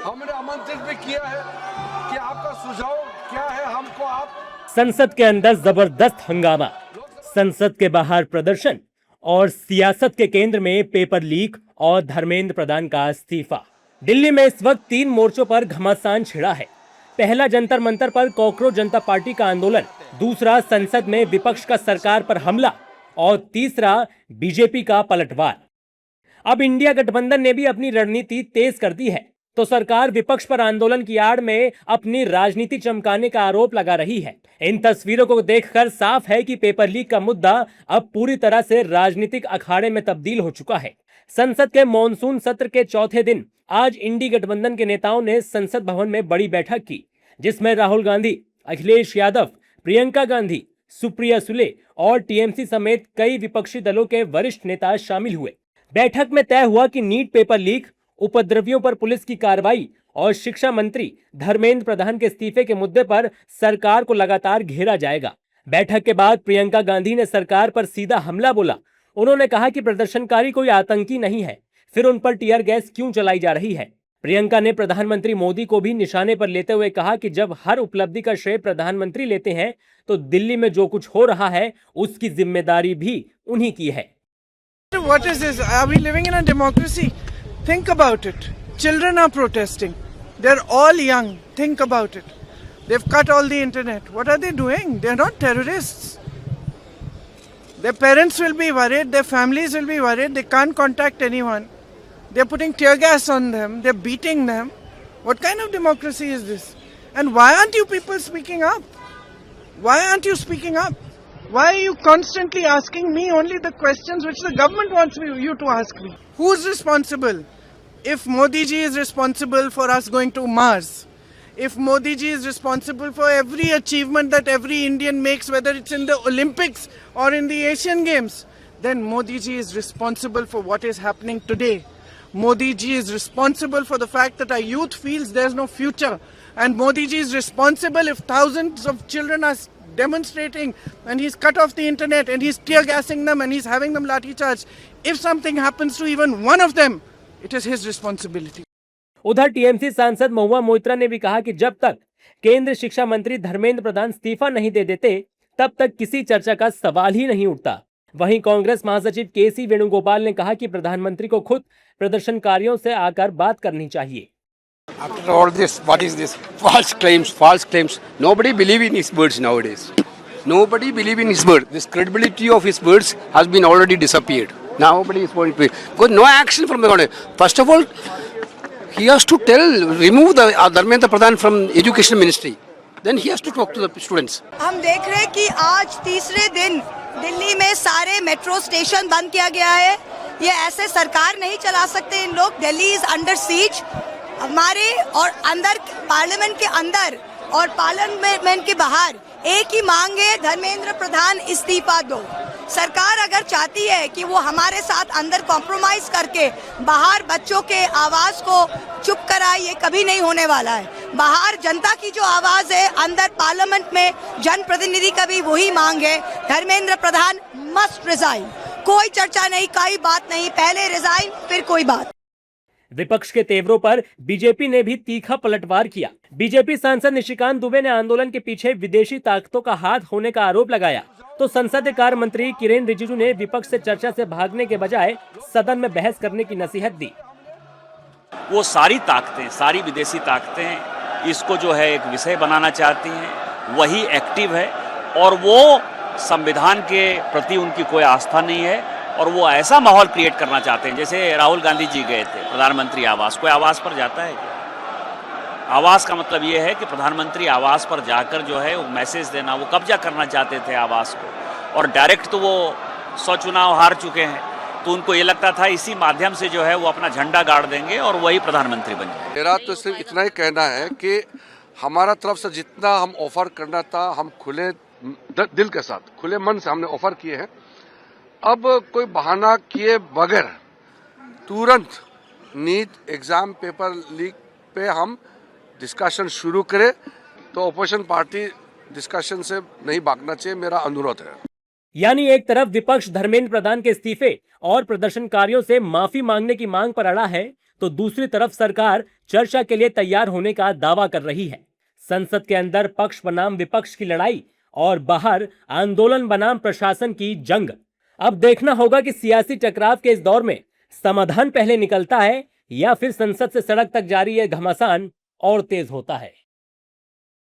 हमने आमंत्रित भी किया है कि आपका सुझाव क्या है, हमको आप। संसद के अंदर जबरदस्त हंगामा, संसद के बाहर प्रदर्शन और सियासत के केंद्र में पेपर लीक और धर्मेंद्र प्रधान का इस्तीफा। दिल्ली में इस वक्त 3 मोर्चों पर घमासान छिड़ा है। पहला जंतर मंतर पर कॉकरोच जनता पार्टी का आंदोलन, दूसरा संसद में विपक्ष का सरकार पर हमला और तीसरा बीजेपी का पलटवार। अब इंडिया गठबंधन ने भी अपनी रणनीति तेज कर दी है, तो सरकार विपक्ष पर आंदोलन की आड़ में अपनी राजनीति चमकाने का आरोप लगा रही है। इन तस्वीरों को देखकर साफ है कि पेपर लीक का मुद्दा अब पूरी तरह से राजनीतिक अखाड़े में तब्दील हो चुका है। संसद के मॉनसून सत्र के चौथे दिन आज इंडी गठबंधन के नेताओं ने संसद भवन में बड़ी बैठक की, जिसमें राहुल गांधी, अखिलेश यादव, प्रियंका गांधी, सुप्रिया सुले और टीएमसी समेत कई विपक्षी दलों के वरिष्ठ नेता शामिल हुए। बैठक में तय हुआ कि नीट पेपर लीक, उपद्रवियों पर पुलिस की कार्रवाई और शिक्षा मंत्री धर्मेंद्र प्रधान के इस्तीफे के मुद्दे पर सरकार को लगातार घेरा जाएगा। बैठक के बाद प्रियंका गांधी ने सरकार पर सीधा हमला बोला। उन्होंने कहा कि प्रदर्शनकारी कोई आतंकी नहीं है, फिर उन पर टीयर गैस क्यों चलाई जा रही है। प्रियंका ने प्रधानमंत्री मोदी को भी निशाने पर लेते हुए कहा कि जब हर उपलब्धि का श्रेय प्रधानमंत्री लेते हैं तो दिल्ली में जो कुछ हो रहा है उसकी जिम्मेदारी भी उन्हीं की है। What is this? Are we living in a democracy? Think about it. Children are protesting. They're all young. Think about it. They've cut all the internet. What are they doing? They're not terrorists. Their parents will be worried. Their families will be worried. They can't contact anyone. They're putting tear gas on them. They're beating them. What kind of democracy is this? And why aren't you people speaking up? Why aren't you speaking up? Why are you constantly asking me only the questions which the government wants you to ask me? Who's responsible? If Modi ji is responsible for us going to Mars, if Modi ji is responsible for every achievement that every Indian makes, whether it's in the Olympics or in the Asian Games, then Modi ji is responsible for what is happening today. Modi ji is responsible for the fact that our youth feels there's no future. And Modi ji is responsible if thousands of children are demonstrating and he's cut off the internet and he's tear gassing them and he's having them lathi charge. If something happens to even one of them, it is his responsibility. उधर TMC सांसद महुआ मोइत्रा ने भी कहा कि जब तक केंद्र शिक्षा मंत्री धर्मेंद्र प्रधान इस्तीफा नहीं दे देते तब तक किसी चर्चा का सवाल ही नहीं उठता। वहीं कांग्रेस महासचिव केसी वेणुगोपाल ने कहा कि प्रधानमंत्री को खुद प्रदर्शनकारियों से आकर बात करनी चाहिए। After all this, what is this? False claims. Nobody believe in his words nowadays. Nobody believe in his words. This credibility of his words has been already disappeared. Nobody is going to because no action from the government. First of all, he has to remove the Dharmendra Pradhan from education ministry. Then he has to talk to the students. हम देख रहे हैं कि आज तीसरे दिन दिल्ली में सारे मेट्रो स्टेशन बंद किया गया है। ये ऐसे सरकार नहीं चला सकते इन लोग। Delhi is under seize. हमारे और अंदर पार्लियामेंट के अंदर और पार्लियामेंट के बाहर एक ही मांग है, धर्मेंद्र प्रधान इस्तीफा दो। सरकार अगर चाहती है कि वो हमारे साथ अंदर कॉम्प्रोमाइज करके बाहर बच्चों के आवाज को चुप कराए, ये कभी नहीं होने वाला है। बाहर जनता की जो आवाज है, अंदर पार्लियामेंट में जनप्रतिनिधि का भी वही मांग है, धर्मेंद्र प्रधान मस्ट रिजाइन। कोई चर्चा नहीं, कोई बात नहीं, पहले रिजाइन फिर कोई बात। विपक्ष के तेवरों पर बीजेपी ने भी तीखा पलटवार किया। बीजेपी सांसद निशिकांत दुबे ने आंदोलन के पीछे विदेशी ताकतों का हाथ होने का आरोप लगाया, तो संसदीय कार्य मंत्री किरेन रिजिजू ने विपक्ष से चर्चा से भागने के बजाय सदन में बहस करने की नसीहत दी। वो सारी ताकतें, सारी विदेशी ताकतें इसको जो है एक विषय बनाना चाहती हैं, वही एक्टिव है और वो संविधान के प्रति उनकी कोई आस्था नहीं है और वो ऐसा माहौल क्रिएट करना चाहते हैं। जैसे राहुल गांधी जी गए थे प्रधानमंत्री आवास, कोई आवास पर जाता है? आवास का मतलब ये है कि प्रधानमंत्री आवास पर जाकर जो है वो मैसेज देना, वो कब्जा करना चाहते थे आवास को, और डायरेक्ट तो वो 100 चुनाव हार चुके हैं, तो उनको ये लगता था इसी माध्यम से जो है वो अपना झंडा गाड़ देंगे और वही प्रधानमंत्री बन जाएंगे। मेरा तो सिर्फ इतना ही कहना है कि हमारा तरफ से जितना हम ऑफर करना था, हम खुले दिल के साथ, खुले मन से हमने ऑफर किए हैं। अब कोई बहाना किए बगैर तुरंत नीट एग्जाम पेपर लीक पे हम डिस्कशन शुरू करें, तो अपोजिशन पार्टी डिस्कशन से नहीं भागना चाहिए, मेरा अनुरोध है। यानी एक तरफ विपक्ष धर्मेंद्र प्रधान के इस्तीफे और प्रदर्शनकारियों से माफी मांगने की मांग पर अड़ा है, तो दूसरी तरफ सरकार चर्चा के लिए तैयार होने का दावा कर रही है। संसद के अंदर पक्ष बनाम विपक्ष की लड़ाई और बाहर आंदोलन बनाम प्रशासन की जंग। अब देखना होगा कि सियासी टकराव के इस दौर में समाधान पहले निकलता है या फिर संसद से सड़क तक जारी यह घमासान और तेज होता है।